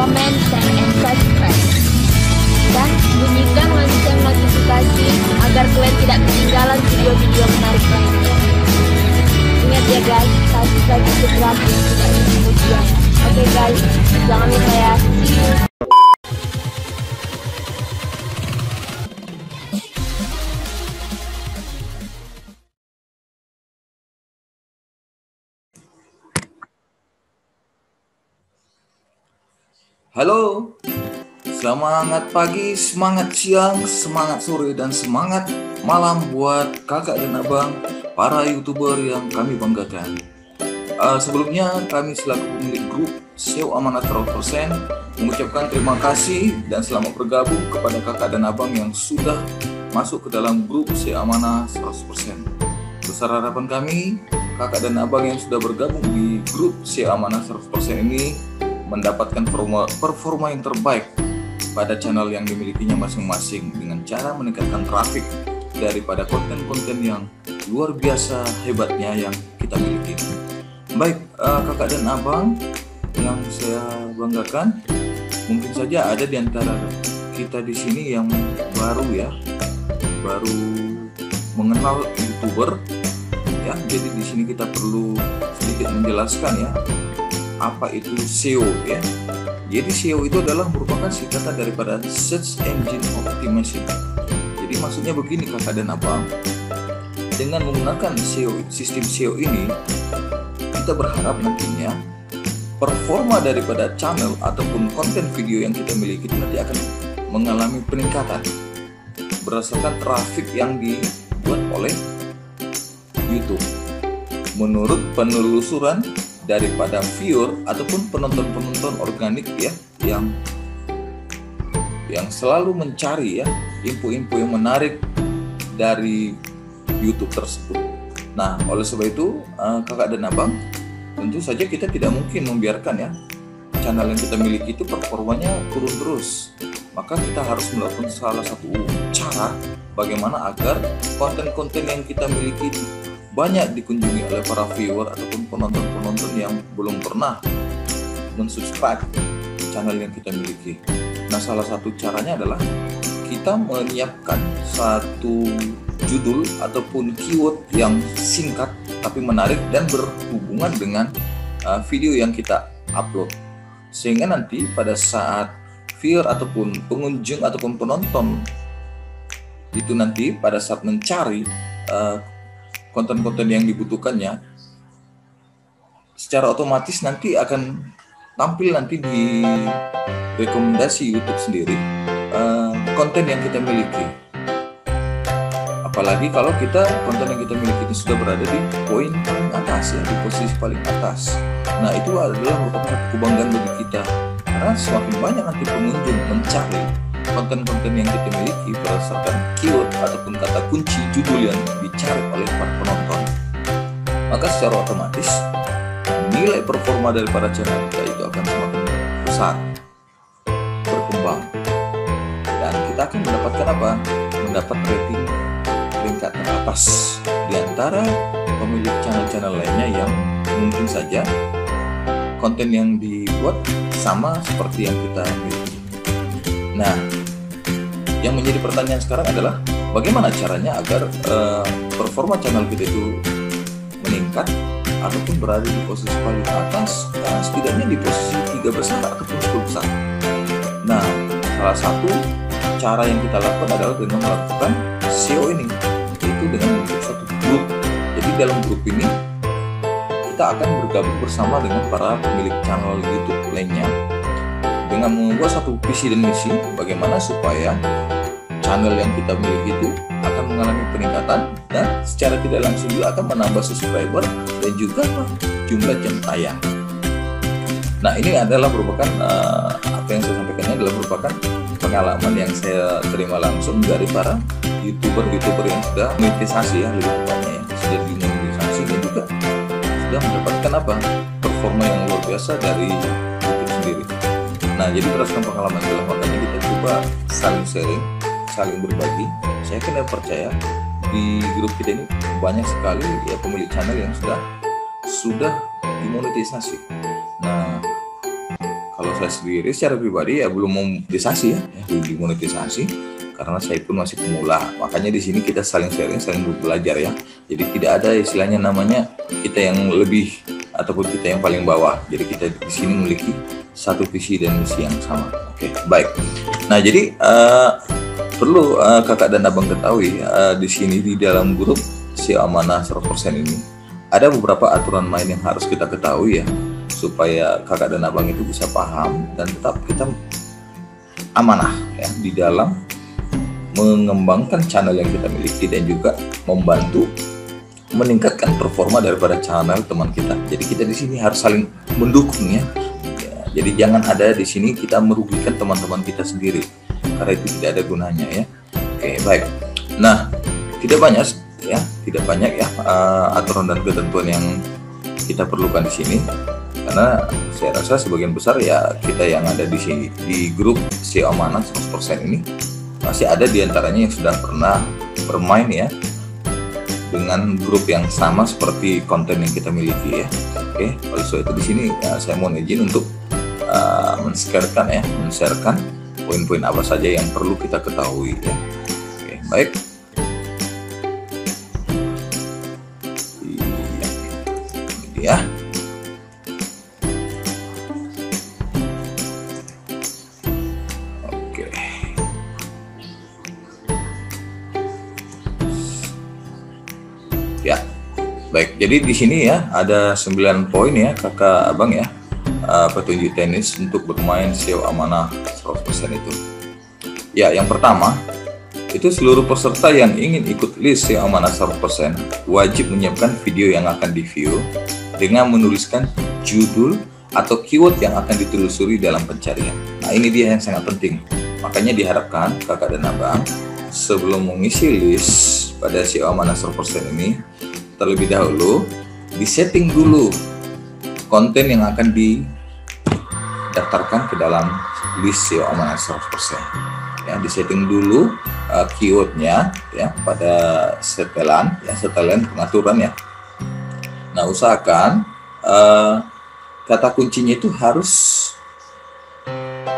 comment, share, and subscribe. Dan bunyikan lonceng notifikasi agar kalian tidak ketinggalan video-video menarik lainnya. Ingat ya guys, subscribe itu gratis, tidak ada kemudian. Oke guys, jangan lupa ya. See you. Halo, semangat pagi, semangat siang, semangat sore, dan semangat malam buat kakak dan abang para YouTuber yang kami banggakan. Sebelumnya kami selaku pemilik grup SEO Amanah 100% mengucapkan terima kasih dan selamat bergabung kepada kakak dan abang yang sudah masuk ke dalam grup SEO Amanah 100%. Besar harapan kami, kakak dan abang yang sudah bergabung di grup SEO Amanah 100% ini mendapatkan performa yang terbaik pada channel yang dimilikinya masing-masing dengan cara meningkatkan traffic daripada konten-konten yang luar biasa hebatnya yang kita miliki. Baik, kakak dan abang yang saya banggakan, mungkin saja ada di antara kita di sini yang baru mengenal YouTuber ya. Jadi di sini kita perlu sedikit menjelaskan ya, apa itu SEO ya. Jadi SEO itu adalah merupakan singkatan daripada Search Engine Optimization. Jadi maksudnya begini kakak dan abang, dengan menggunakan sistem SEO ini, kita berharap nantinya performa daripada channel ataupun konten video yang kita miliki itu nanti akan mengalami peningkatan berdasarkan traffic yang dibuat oleh YouTube. Menurut penelusuran daripada viewer ataupun penonton organik ya, yang selalu mencari ya info-info yang menarik dari YouTube tersebut. Nah, oleh sebab itu kakak dan abang, tentu saja kita tidak mungkin membiarkan ya channel yang kita miliki itu performanya turun terus. Maka kita harus melakukan salah satu cara bagaimana agar konten-konten yang kita miliki itu banyak dikunjungi oleh para viewer ataupun penonton-penonton yang belum pernah mensubscribe channel yang kita miliki. Nah, salah satu caranya adalah kita menyiapkan satu judul ataupun keyword yang singkat tapi menarik dan berhubungan dengan video yang kita upload. Sehingga nanti pada saat viewer ataupun pengunjung ataupun penonton itu nanti pada saat mencari konten-konten yang dibutuhkannya, secara otomatis nanti akan tampil nanti di rekomendasi YouTube sendiri konten yang kita miliki. Apalagi kalau konten yang kita miliki itu sudah berada di poin paling atas ya, di posisi paling atas. Nah, itu adalah merupakan satu kebanggaan bagi kita karena semakin banyak nanti pengunjung mencari konten-konten yang kita miliki berdasarkan keyword ataupun kata kunci judul yang dicari oleh para penonton, maka secara otomatis nilai performa daripada channel kita itu akan semakin besar, berkembang, dan kita akan mendapatkan apa? Mendapat rating peringkat teratas di antara pemilik channel-channel lainnya yang mungkin saja konten yang dibuat sama seperti yang kita miliki. Nah, yang menjadi pertanyaan sekarang adalah bagaimana caranya agar performa channel kita itu meningkat ataupun berada di posisi paling atas, setidaknya di posisi 3 besar ataupun 10 besar. Nah, salah satu cara yang kita lakukan adalah dengan melakukan SEO ini, yaitu dengan membentuk suatu grup. Jadi dalam grup ini kita akan bergabung bersama dengan para pemilik channel YouTube lainnya dengan membuat satu visi dan misi bagaimana supaya channel yang kita miliki itu akan mengalami peningkatan dan secara tidak langsung juga akan menambah subscriber dan juga jumlah jam tayang. Nah, ini adalah merupakan apa yang saya sampaikan ini adalah merupakan pengalaman yang saya terima langsung dari para YouTuber yang sudah monetisasi ya, lebih tepatnya ya, sudah dimonetisasi dan juga sudah mendapatkan performa yang luar biasa dari YouTube sendiri. Nah, jadi berdasarkan pengalaman itulah makanya kita coba saling sharing, saling berbagi. Saya kena percaya di grup kita ini banyak sekali ya pemilik channel yang sudah dimonetisasi. Nah, kalau saya sendiri secara pribadi ya belum monetisasi ya, belum dimonetisasi karena saya pun masih pemula. Makanya di sini kita saling sharing, saling belajar ya. Jadi tidak ada istilahnya namanya kita yang lebih ataupun kita yang paling bawah. Jadi kita di sini memiliki satu visi dan misi yang sama. Oke, baik. Nah, jadi perlu kakak dan abang ketahui di sini di dalam grup SEO Amanah 100% ini ada beberapa aturan main yang harus kita ketahui ya, supaya kakak dan abang itu bisa paham dan tetap kita amanah ya di dalam mengembangkan channel yang kita miliki dan juga membantu meningkatkan performa daripada channel teman kita. Jadi kita di sini harus saling mendukung ya. Jadi jangan ada di sini kita merugikan teman-teman kita sendiri karena itu tidak ada gunanya ya. Oke, baik. Nah, tidak banyak ya aturan dan ketentuan yang kita perlukan di sini. Karena saya rasa sebagian besar ya kita yang ada di sini di grup SEO Amanah 100% ini masih ada diantaranya yang sudah pernah bermain ya dengan grup yang sama seperti konten yang kita miliki ya. Oke, oleh sebab itu di sini ya, saya mohon izin untuk men-sharekan poin-poin apa saja yang perlu kita ketahui ya. Oke, baik. Ini ya. Ya, baik. Jadi di sini ya ada 9 poin ya kakak abang ya, petunjuk teknis untuk bermain SEO Amanah 100% itu. Ya, yang pertama itu seluruh peserta yang ingin ikut list SEO Amanah 100% wajib menyiapkan video yang akan di-view dengan menuliskan judul atau keyword yang akan ditelusuri dalam pencarian. Nah, ini dia yang sangat penting. Makanya diharapkan kakak dan abang sebelum mengisi list pada SEO Amanah 100% ini terlebih dahulu disetting dulu konten yang akan didaftarkan ke dalam list SEO Amanah 100%. Ya, disetting dulu keywordnya ya pada setelan pengaturan ya. Nah, usahakan kata kuncinya itu harus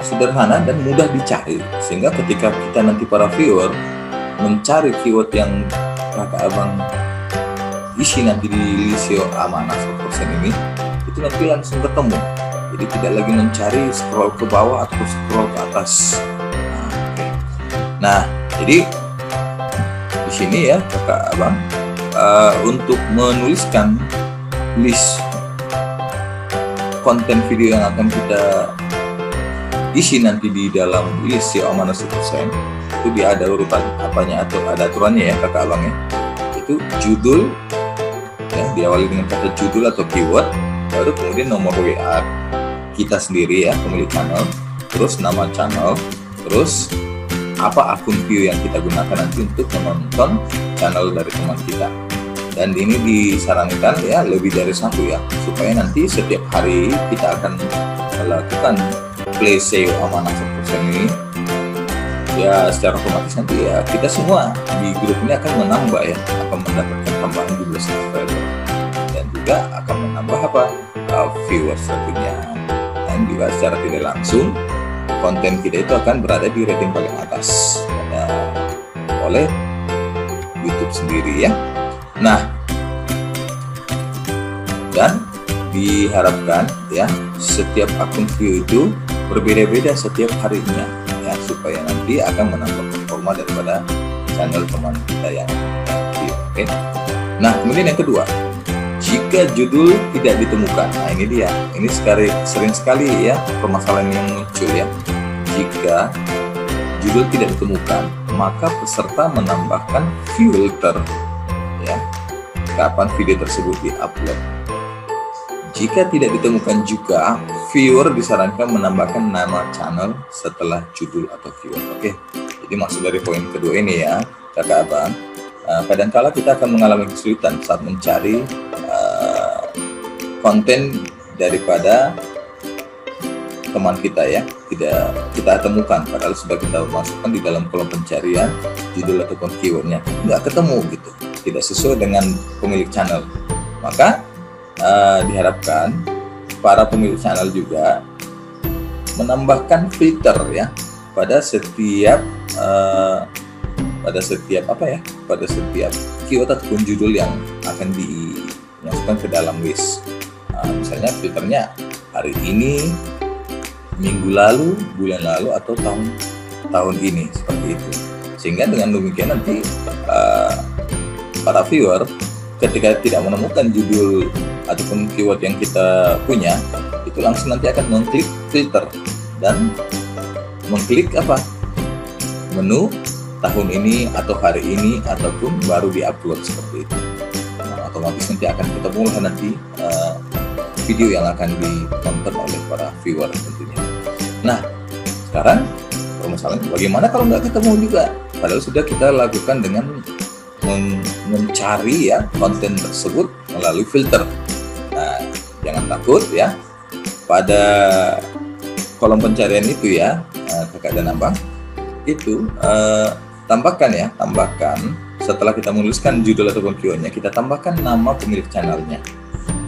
sederhana dan mudah dicari sehingga ketika kita nanti para viewer mencari keyword yang kakak abang isi nanti di SEO Amanah 100% ini itu nanti langsung ketemu. Jadi tidak lagi mencari scroll ke bawah atau scroll ke atas. Nah, jadi di sini ya kakak abang untuk menuliskan list konten video yang akan kita isi nanti di dalam list SEO Amanah 100% itu dia ada urutan apanya atau ada aturannya ya kakak abang ya. Itu judul ya, diawali dengan kata judul atau keyword, baru kemudian nomor WA kita sendiri ya pemilik channel, terus nama channel, terus apa akun view yang kita gunakan nanti untuk menonton channel dari teman kita. Dan ini disarankan ya lebih dari satu ya, supaya nanti setiap hari kita akan melakukan play SEO Amanah 100% ini ya secara otomatis nanti ya kita semua di grup ini akan menambah ya, akan mendapatkan tambahan jumlah subscriber dan juga akan menambah viewers tentunya, dan juga secara tidak langsung konten kita itu akan berada di rating paling atas oleh YouTube sendiri ya. Nah, dan diharapkan ya setiap akun view itu berbeda-beda setiap harinya ya, supaya nanti akan menambah performa daripada channel teman kita yang aktif. Okay? Nah, kemudian yang kedua, jika judul tidak ditemukan, nah ini dia, ini sering sekali ya permasalahan yang muncul ya. Jika judul tidak ditemukan, maka peserta menambahkan filter ya kapan video tersebut diupload. Jika tidak ditemukan juga, viewer disarankan menambahkan nama channel setelah judul atau keyword. Oke, jadi maksud dari poin kedua ini ya, kakak abang, kadangkala kita akan mengalami kesulitan saat mencari konten daripada teman kita ya, tidak kita temukan, padahal sudah kita masukkan di dalam kolom pencarian judul ataupun keywordnya, nggak ketemu gitu, tidak sesuai dengan pemilik channel. Maka diharapkan para pemilik channel juga menambahkan filter ya pada setiap keyword ataupun judul yang akan dimasukkan ke dalam list. Misalnya filternya hari ini, minggu lalu, bulan lalu, atau tahun ini, seperti itu. Sehingga dengan demikian nanti para viewer ketika tidak menemukan judul ataupun keyword yang kita punya, itu langsung nanti akan mengklik filter dan mengklik menu tahun ini atau hari ini ataupun baru diupload, seperti itu. Nah, otomatis nanti akan ketemu nanti video yang akan ditonton oleh para viewer tentunya. Nah, sekarang permasalahannya bagaimana kalau nggak ketemu juga? Padahal sudah kita lakukan dengan mencari ya konten tersebut melalui filter. Nah, jangan takut ya. Pada kolom pencarian itu ya, kakak dan abang, itu tambahkan setelah kita menuliskan judul ataupun keywordnya, kita tambahkan nama pemilik channelnya.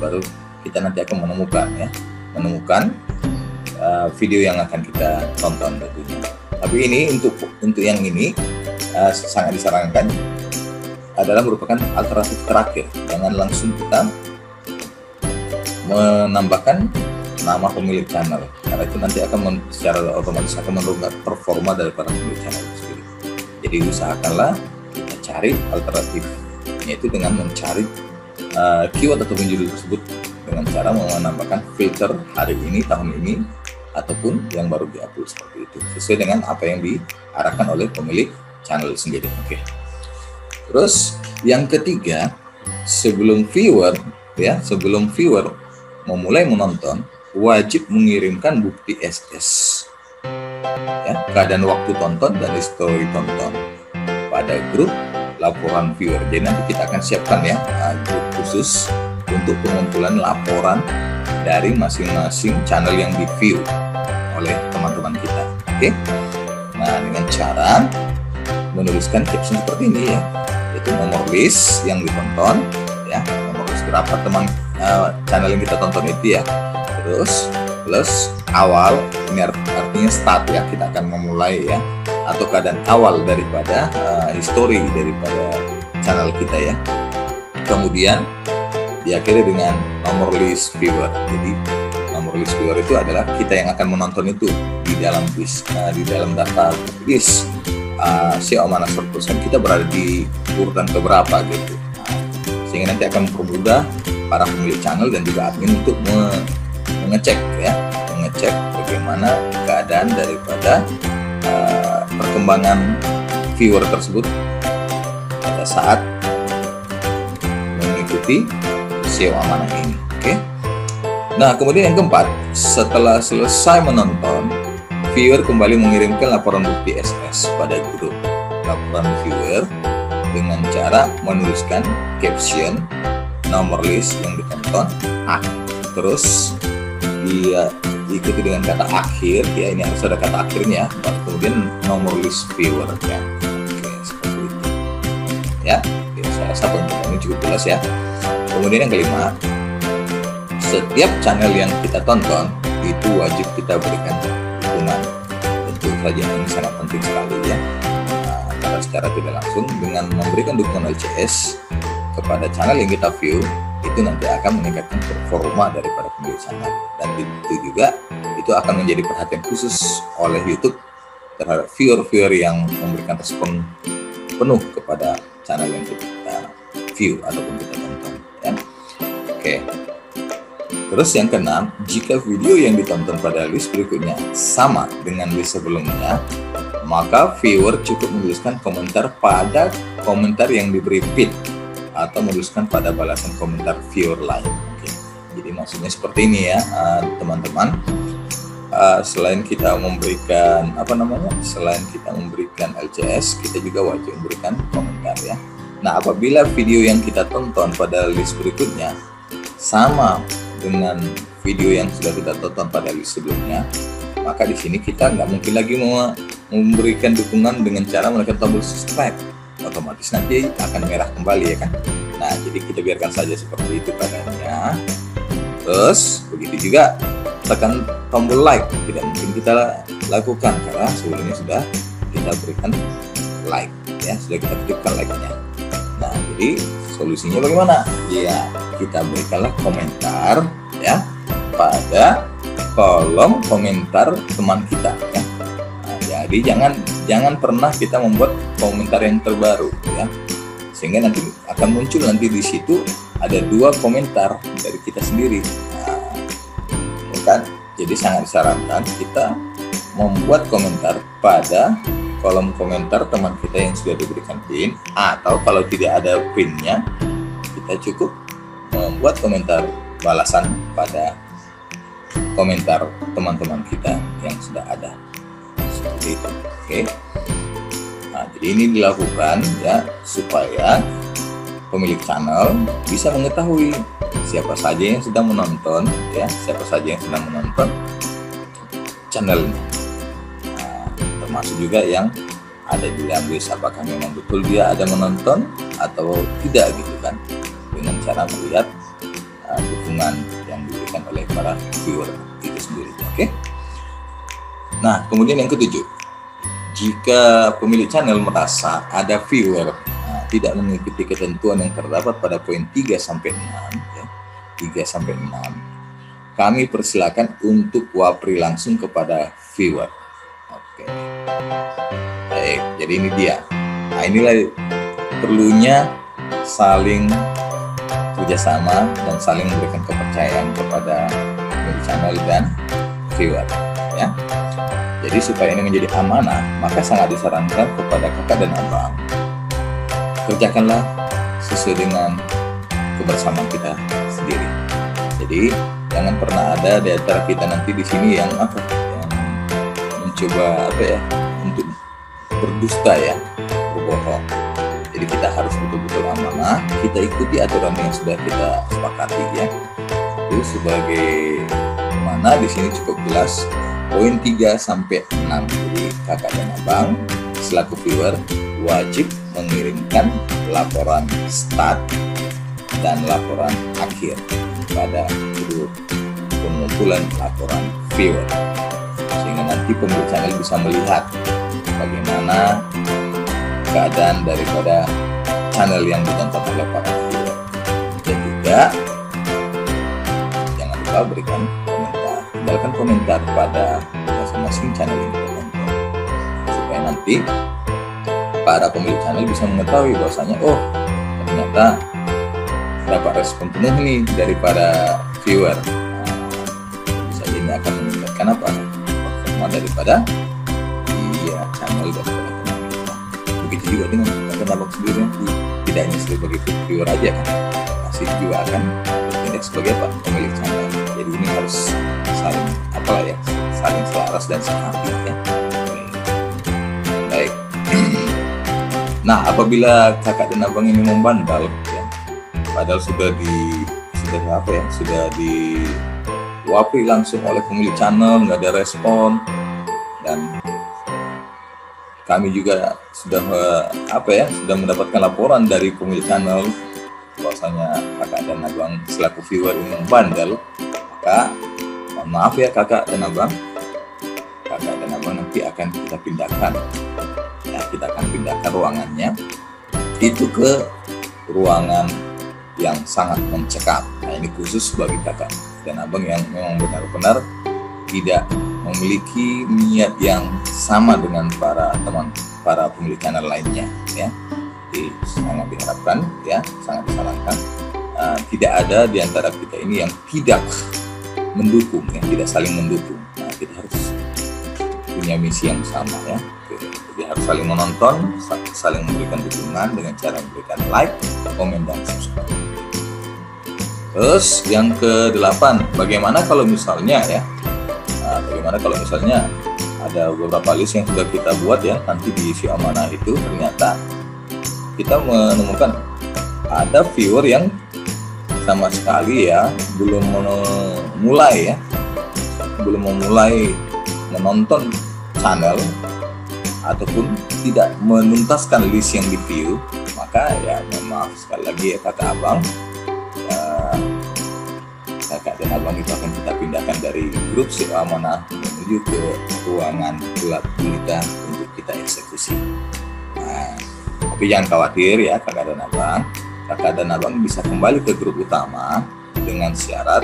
Baru kita nanti akan menemukan video yang akan kita tonton tentunya. Tapi ini untuk yang ini sangat disarankan adalah merupakan alternatif terakhir. Jangan langsung kita menambahkan nama pemilik channel, karena itu nanti akan secara otomatis akan menurunkan performa daripada pemilik channel itu sendiri. Jadi usahakanlah kita cari alternatif, yaitu dengan mencari keyword ataupun judul tersebut dengan cara menambahkan filter hari ini, tahun ini, ataupun yang baru diupload, seperti itu, sesuai dengan apa yang diarahkan oleh pemilik channel sendiri. Oke. Terus yang ketiga, sebelum viewer memulai menonton, wajib mengirimkan bukti SS ya, keadaan waktu tonton dan histori tonton pada grup laporan viewer. Jadi nanti kita akan siapkan ya grup khusus untuk pengumpulan laporan dari masing-masing channel yang di view oleh teman-teman kita. Oke. Nah, dengan cara menuliskan caption seperti ini ya, yaitu nomor list yang ditonton ya, nomor list berapa teman channel yang kita tonton itu ya, terus plus awal, ini artinya start ya, kita akan memulai ya, atau keadaan awal daripada history daripada channel kita ya. Kemudian diakhiri dengan nomor list viewer. Jadi nomor list viewer itu adalah kita yang akan menonton itu di dalam list, di dalam data list SEO Amanah 100% kita berada di urutan keberapa gitu. Sehingga nanti akan mempermudah para pemilik channel dan juga admin untuk mengecek bagaimana keadaan daripada perkembangan viewer tersebut pada saat mengikuti SEO Amanah ini. Oke. Nah, kemudian yang keempat, setelah selesai menonton, viewer kembali mengirimkan laporan bukti SS pada grup laporan viewer dengan cara menuliskan caption, nomor list yang ditonton, terus dia diikuti dengan kata akhir ya, ini harus ada kata akhirnya, kemudian nomor list viewer ya. Oke, seperti itu ya. Oke, saya rasa ini cukup jelas ya. Kemudian yang kelima, setiap channel yang kita tonton itu wajib kita berikan dukungan. Tentu saja ini sangat penting sekali ya, karena secara tidak langsung dengan memberikan dukungan LCS kepada channel yang kita view, itu nanti akan meningkatkan performa daripada pemilik channel, dan itu juga itu akan menjadi perhatian khusus oleh YouTube terhadap viewer yang memberikan respon penuh kepada channel yang kita view ataupun kita tonton ya. Oke. Terus yang keenam, jika video yang ditonton pada list berikutnya sama dengan list sebelumnya, maka viewer cukup menuliskan komentar pada komentar yang diberi feed atau menuliskan pada balasan komentar viewer lain. Oke. Jadi maksudnya seperti ini ya, teman-teman. Selain kita memberikan selain kita memberikan LCS, kita juga wajib memberikan komentar ya. Nah, apabila video yang kita tonton pada list berikutnya sama dengan video yang sudah kita tonton pada list sebelumnya, maka di sini kita nggak mungkin lagi memberikan dukungan dengan cara menekan tombol subscribe. Otomatis nanti akan merah kembali ya kan. Nah, jadi kita biarkan saja seperti itu keadaannya. Terus begitu juga tekan tombol like, tidak mungkin kita lakukan karena sebelumnya sudah kita berikan like ya, sudah kita titipkan like-nya. Nah, jadi solusinya bagaimana? Ya, kita berikanlah komentar ya pada kolom komentar teman kita ya. Nah, jadi jangan pernah kita membuat komentar yang terbaru ya, sehingga nanti akan muncul nanti di situ ada 2 komentar dari kita sendiri. Nah, ya kan? Jadi sangat disarankan kita membuat komentar pada kolom komentar teman kita yang sudah diberikan pin, atau kalau tidak ada pinnya kita cukup membuat komentar balasan pada komentar teman-teman kita yang sudah ada, seperti itu. Oke. Nah, jadi ini dilakukan ya supaya pemilik channel bisa mengetahui siapa saja yang sedang menonton ya, siapa saja yang sedang menonton channelnya. Nah, termasuk juga yang ada di dalam list, apakah memang betul dia ada menonton atau tidak gitu kan, dengan cara melihat dukungan yang diberikan oleh para viewer itu sendiri. Oke. Nah, kemudian yang ketujuh, jika pemilik channel merasa ada viewer tidak mengikuti ketentuan yang terdapat pada poin 3-6 ya, 3-6, kami persilakan untuk wapri langsung kepada viewer. Oke. Baik, jadi ini dia. Nah, inilah perlunya saling kerjasama dan saling memberikan kepercayaan kepada pemilik channel dan viewer ya. Jadi supaya ini menjadi amanah, maka sangat disarankan kepada kakak dan abang, kerjakanlah sesuai dengan kebersamaan kita sendiri. Jadi jangan pernah ada di antara kita nanti di sini yang mencoba untuk berdusta ya, berbohong. Jadi kita harus betul-betul amanah, kita ikuti aturan yang sudah kita sepakati ya. Itu sebagai mana di sini cukup jelas poin 3-6. Jadi kakak dan abang selaku viewer wajib mengirimkan laporan start dan laporan akhir pada grup pengumpulan laporan viewer, sehingga nanti pemilik channel bisa melihat bagaimana keadaan daripada channel yang ditonton oleh para viewer. Dan juga jangan lupa berikan komentar, tinggalkan komentar pada masing-masing channel yang kita tonton, supaya nanti para pemilik channel bisa mengetahui bahwasanya oh ternyata dapat respon penuh nih daripada viewer. Bisa ini akan meningkatkan performa daripada channel dan teman-teman kita. Begitu juga dengan abang sendiri, tidak hanya sebagai viewer aja kan, pasti juga akan bertindak sebagai pemilik channel. Jadi ini harus saling saling selaras dan sehati ya. Baik. Nah, apabila kakak dan abang ini membandel ya, padahal sudah diwapri langsung oleh pemilik channel, nggak ada respon, dan kami juga sudah sudah mendapatkan laporan dari pemilik channel bahwasanya kakak dan abang selaku viewer ini membandel, maka mohon maaf ya kakak dan abang nanti akan kita pindahkan. Ya, kita akan pindahkan ruangannya itu ke ruangan yang sangat mencekam. Nah, ini khusus bagi kakak dan abang yang memang benar-benar tidak memiliki niat yang sama dengan para pemilik channel lainnya ya. Jadi sangat diharapkan ya, sangat disarankan tidak ada di antara kita ini yang tidak mendukung, yang tidak saling mendukung. Nah, kita harus punya misi yang sama ya. Jadi harus saling menonton, saling memberikan dukungan dengan cara memberikan like, komen, dan subscribe. Terus yang ke-8, bagaimana kalau misalnya ada beberapa list yang sudah kita buat ya, nanti diisi amanah itu ternyata kita menemukan ada viewer yang sama sekali ya belum memulai menonton channel ataupun tidak menuntaskan list yang di view, maka ya mohon maaf sekali lagi ya kakak abang, kakak dan abang itu akan kita pindahkan dari grup SEO Amanah menuju ke ruangan gelap gulita untuk kita eksekusi. Nah, tapi jangan khawatir ya kakak dan abang bisa kembali ke grup utama dengan syarat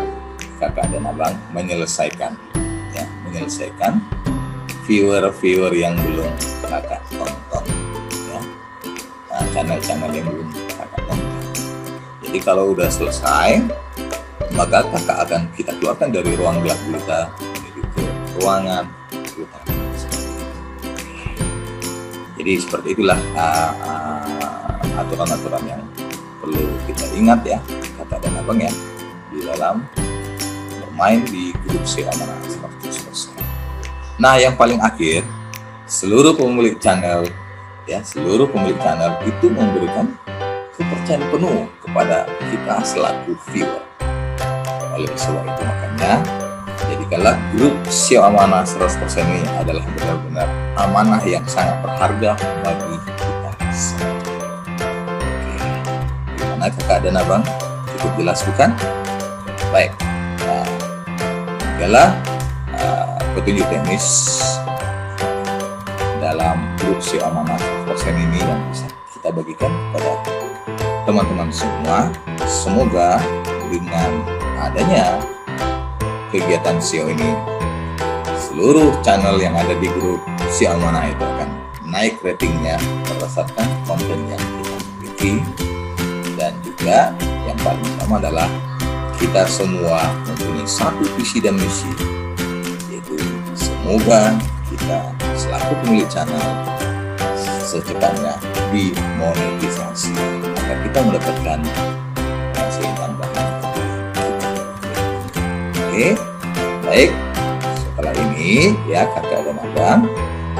kakak dan abang menyelesaikan viewer yang belum kakak tonton ya. Nah, channel-channel yang belum kakak tonton. Jadi kalau udah selesai, maka kakak akan kita keluarkan dari ruang gelap gulita menuju ke ruangan utama. Jadi seperti itulah aturan-aturan yang perlu kita ingat ya kakak dan abang ya di dalam bermain di grup SEO Amanah 100%. Nah, yang paling akhir, seluruh pemilik channel itu memberikan kepercayaan penuh kepada kita selaku viewer. Oleh sebab itu makanya jadikanlah grup SEO Amanah 100% ini adalah benar-benar amanah yang sangat berharga bagi kita semua. Oke, gimana kakak dan abang? Cukup jelas bukan? Baik, nah, adalah petunjuk teknis dalam grup SEO Amanah 100% ini yang bisa kita bagikan kepada teman-teman semua. Semoga dengan adanya kegiatan SEO ini, seluruh channel yang ada di grup SEO Amanah itu akan naik ratingnya berdasarkan konten yang kita miliki. Dan juga yang paling utama adalah kita semua mempunyai satu visi dan misi, yaitu semoga kita selaku pemilik channel secepatnya dimonetisasi agar kita mendapatkan hasil tambahan. Oke, baik. Setelah ini ya kakak dan abang,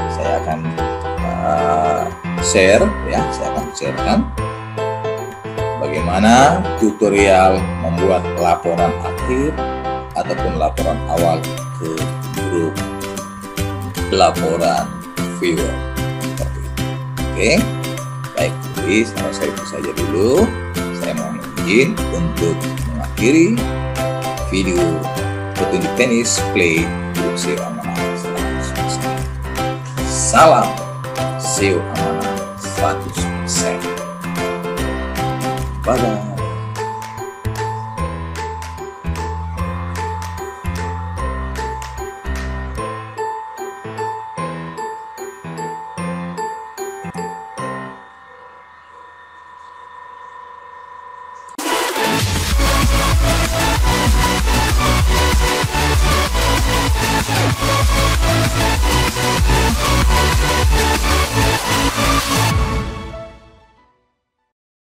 saya akan sharekan bagaimana tutorial membuat laporan akhir ataupun laporan awal ke grup laporan viewer seperti itu. Oke, baik. Jadi sampai saya itu saja dulu. Saya mohon izin untuk mengakhiri video petunjuk tenis play grup SEO Amanah 100%. Salam SEO Amanah 100%. Bye-bye.